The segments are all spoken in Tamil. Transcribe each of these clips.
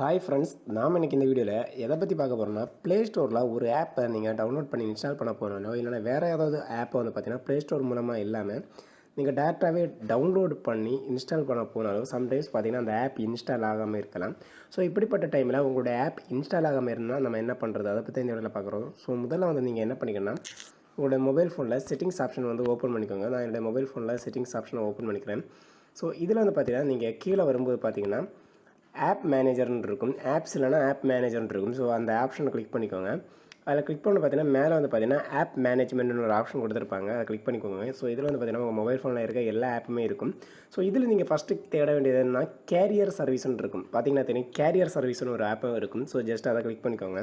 ஹாய் ஃப்ரெண்ட்ஸ், நாம் இன்றைக்கி இந்த வீடியோவில் எதை பற்றி பார்க்க போகிறோம்னா, ப்ளே ஸ்டோரில் ஒரு ஆப்பை நீங்கள் டவுன்லோட் பண்ணி இன்ஸ்டால் பண்ண போகிறோம். இல்லைனா வேறு ஏதாவது ஆப்பை வந்து பார்த்தீங்கன்னா ப்ளே ஸ்டோர் மூலமாக இல்லாமல் நீங்கள் டேரெக்டாகவே டவுன்லோட் பண்ணி இன்ஸ்டால் பண்ண போனாலும் சம்டைம்ஸ் பார்த்தீங்கன்னா அந்த ஆப் இன்ஸ்டால் ஆகாமல் இருக்கலாம். ஸோ இப்படிப்பட்ட டைமில் உங்களோட ஆப் இன்ஸ்டால் ஆகாமல் இருந்தால் நம்ம என்ன பண்ணுறது, அதை பற்றி இந்த வீடியோவில் பார்க்குறோம். ஸோ முதல்ல வந்து நீங்கள் என்ன பண்ணிக்கணும்னா, உங்களோட மொபைல் ஃபோனில் செட்டிங்ஸ் ஆப்ஷன் வந்து ஓப்பன் பண்ணிக்கோங்க. நான் என்னோடய மொபைல் ஃபோனில் செட்டிங்ஸ் ஆப்ஷனை ஓப்பன் பண்ணிக்கிறேன். ஸோ இதில் வந்து பார்த்தீங்கன்னா நீங்கள் கீழே வரும்போது பார்த்தீங்கன்னா ஆப் மேனேஜர்னு இருக்கும். ஆப்ஸ் இல்லைனா ஆப் மேனேஜர்னு இருக்கும். ஸோ அந்த ஆப்ஷனை கிளிக் பண்ணிக்கோங்க. அதில் கிளிக் பண்ணி பார்த்தீங்கன்னா மேலே வந்து பார்த்தீங்கன்னா ஆப் மேனேஜ்மெண்ட்னு ஒரு ஆப்ஷன் கொடுத்துருப்பாங்க. அதை கிளிக் பண்ணிக்கோங்க. ஸோ இதில் வந்து பார்த்தீங்கன்னா உங்கள் மொபைல் ஃபோனில் இருக்க எல்லா ஆப்புமே இருக்கும். ஸோ இதில் நீங்கள் ஃபஸ்ட்டு தேட வேண்டியது என்னன்னா கேரியர் சர்வீஸ்னு இருக்கும். பார்த்தீங்கன்னா தெரியும், கேரியர் சர்வீஸ்னு ஒரு ஆப்பும் இருக்கும். ஸோ ஜஸ்ட் அதை கிளிக் பண்ணிக்கோங்க.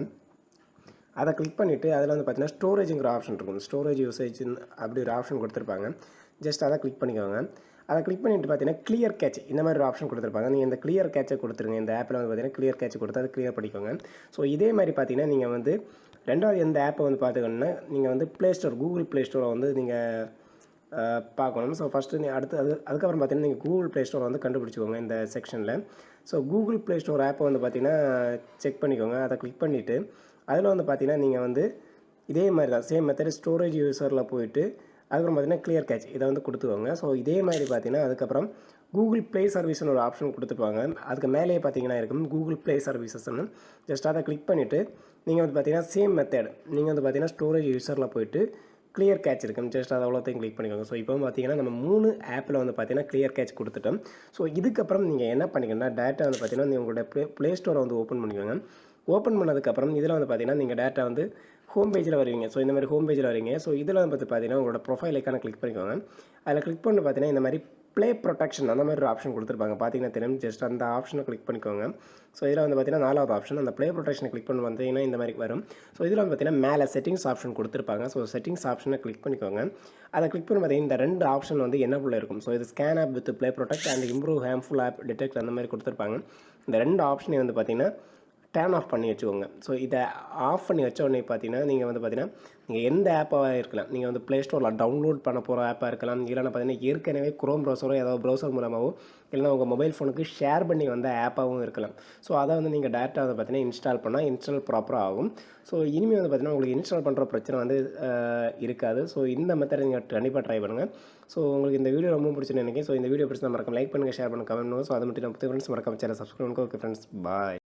அதை கிளிக் பண்ணிவிட்டு அதில் வந்து பார்த்தீங்கன்னா ஸ்டோரேஜுங்கிற ஆப்ஷன் இருக்கும். ஸ்டோரேஜ் யூசேஜ்னு அப்படி ஒரு ஆப்ஷன் கொடுத்துருப்பாங்க. ஜஸ்ட் அதை கிளிக் பண்ணிக்கோங்க. அதை கிளிக் பண்ணிட்டு பார்த்தீங்கன்னா கிளியர் கேட்ச் இந்த மாதிரி ஒரு ஆப்ஷன் கொடுத்துருப்பாங்க. நீங்கள் இந்த கிளியர் கேட்சை கொடுத்துருங்க. இந்த ஆப்பில் வந்து பார்த்தீங்கன்னா கிளியர் கேட்ச் கொடுத்து அதை கிளியர் பண்ணிக்கோங்க. ஸோ இதே மாதிரி பார்த்தீங்கன்னா நீங்கள் வந்து ரெண்டாவது எந்த ஆப்பை வந்து பார்த்துக்கணுன்னா நீங்கள் வந்து ப்ளே ஸ்டோர், கூகுள் ப்ளே ஸ்டோரை வந்து நீங்கள் பார்க்கணும். ஸோ ஃபஸ்ட்டு அதுக்கப்புறம் பார்த்தீங்கன்னா நீங்கள் கூகுள் ப்ளே ஸ்டோரை வந்து கண்டுபிடிச்சிக்கோங்க இந்த செக்ஷனில். ஸோ கூகுள் ப்ளே ஸ்டோர் ஆப்பை வந்து பார்த்தீங்கன்னா செக் பண்ணிக்கோங்க. அதை கிளிக் பண்ணிவிட்டு அதில் வந்து பார்த்தீங்கன்னா நீங்கள் வந்து இதே மாதிரி தான் சேம் மெத்தட் ஸ்டோரேஜ் யூஸரில் போயிட்டு அதுக்கப்புறம் பார்த்தீங்கன்னா கிளியர் கேட்ச் இதை வந்து கொடுத்துக்கோங்க. ஸோ இதே மாதிரி பார்த்தீங்கன்னா அதுக்கப்புறம் கூகுள் ப்ளே சர்வீஸ்னு ஒரு ஆப்ஷன் கொடுத்துருப்பாங்க. அதுக்கு மேலேயே பார்த்தீங்கன்னா இருக்கும் கூகுள் ப்ளே சர்வீசஸ்ன்னு. ஜஸ்ட் அதை கிளிக் பண்ணிவிட்டு நீங்கள் வந்து பார்த்தீங்கன்னா சேம் மெத்தட் நீங்கள் வந்து பார்த்தீங்கன்னா ஸ்டோரேஜ் யூஸரில் போயிட்டு கிளியர் கேட்ச் இருக்கும். ஜஸ்ட் அதை அவ்வளோத்தையும் கிளிக் பண்ணிக்கோங்க. ஸோ இப்போ பார்த்தீங்கன்னா நம்ம 3 ஆப்பில் வந்து பார்த்தீங்கன்னா கிளியர் கேட்ச் கொடுத்துட்டோம். ஸோ இதுக்கப்புறம் நீங்கள் என்ன பண்ணிக்கணும்னா டேட்டா வந்து பார்த்தீங்கன்னா நீங்கள் உங்களோட ப்ளே ஸ்டோரை வந்து ஓப்பன் பண்ணிக்கோங்க. ஓப்பன் பண்ணதுக்கப்புறம் இதில் வந்து பார்த்தீங்கன்னா நீங்கள் டேட்டா வந்து ஹோம் பேஜில் வருவீங்க. ஸோ இந்த மாதிரி ஹோம் பேஜில் வரீங்க. ஸோ இதில் வந்து பார்த்தீங்கன்னா உங்களோட ப்ரொஃபைல் ஐக்கானை கிளிக் பண்ணிக்கோங்க. அதில் கிளிக் பண்ணி பார்த்தீங்கன்னா இந்த மாதிரி ப்ளே ப்ரொடெக்ஷன் அந்த மாதிரி ஒரு ஆப்ஷன் கொடுத்துருப்பாங்க. பார்த்தீங்கன்னா தெரியும், ஜஸ்ட் அந்த ஆப்ஷனை கிளிக் பண்ணிக்கோங்க. ஸோ இதில் வந்து பார்த்தீங்கன்னா 4வது ஆப்ஷன் அந்த ப்ளே ப்ரொடெக்ஷனை கிளிக் பண்ணி வந்தீங்கன்னா இந்த மாதிரி வரும். ஸோ இதில் வந்து பார்த்தீங்கன்னா மேலே செட்டிங்ஸ் ஆப்ஷன் கொடுத்துருப்பாங்க. ஸோ செட்டிங்ஸ் ஆப்ஷனை கிளிக் பண்ணிக்கோங்க. அதை கிளிக் பண்ணி பார்த்தீங்கன்னா இந்த 2 ஆப்ஷன் வந்து என்னக்குள்ளே இருக்கும். ஸோ இது scan app with play protect and improve harmful app detect அந்த மாதிரி கொடுத்துருப்பாங்க. இந்த 2 ஆப்ஷனையும் வந்து பார்த்தீங்கன்னா டர்ன் ஆஃப் பண்ணி வச்சுக்கோங்க. ஸோ இதை ஆஃப் பண்ணி வச்ச உடனே பார்த்தீங்கன்னா நீங்கள் வந்து பார்த்தீங்கன்னா நீங்கள் எந்த ஆப்பாக இருக்கலாம், நீங்கள் வந்து ப்ளே ஸ்டோரில் டவுன்லோட் பண்ண போகிற ஆப்பாக இருக்கலாம், இல்லைனா பார்த்தீங்கன்னா ஏற்கனவே குரோம் ப்ரௌசரோ ஏதாவது ப்ரௌசர் மூலமாகவோ இல்லைனா உங்கள் மொபைல் ஃபோனுக்கு ஷேர் பண்ணி வந்த ஆப்பாகவும் இருக்கலாம். ஸோ அதை வந்து நீங்கள் டேரெக்டாக வந்து பார்த்தீங்கன்னா இன்ஸ்டால் பண்ணால் இன்ஸ்டால் ப்ராப்பராக ஆகும். ஸோ இனிமேல் வந்து பார்த்தீங்கன்னா உங்களுக்கு இன்ஸ்டால் பண்ணுற பிரச்சனை வந்து இருக்காது. ஸோ இந்த மெத்தடை நீங்கள் கண்டிப்பாக ட்ரை பண்ணுங்கள். ஸோ உங்களுக்கு இந்த வீடியோ ரொம்ப பிடிச்சுன்னு நினைக்கிறேன். ஸோ இந்த வீடியோ பிடிச்சா மறக்காம லைக் பண்ணுங்கள், ஷேர் பண்ணுங்கள், கமெண்ட் பண்ணுங்கள். ஸோ அது மட்டும் நம்ம ஃப்ரெண்ட்ஸ் மறக்காம சேனல் சப்ஸ்கிரைப் பண்ணுங்கள். ஓகே ஃப்ரெண்ட்ஸ், பாய்.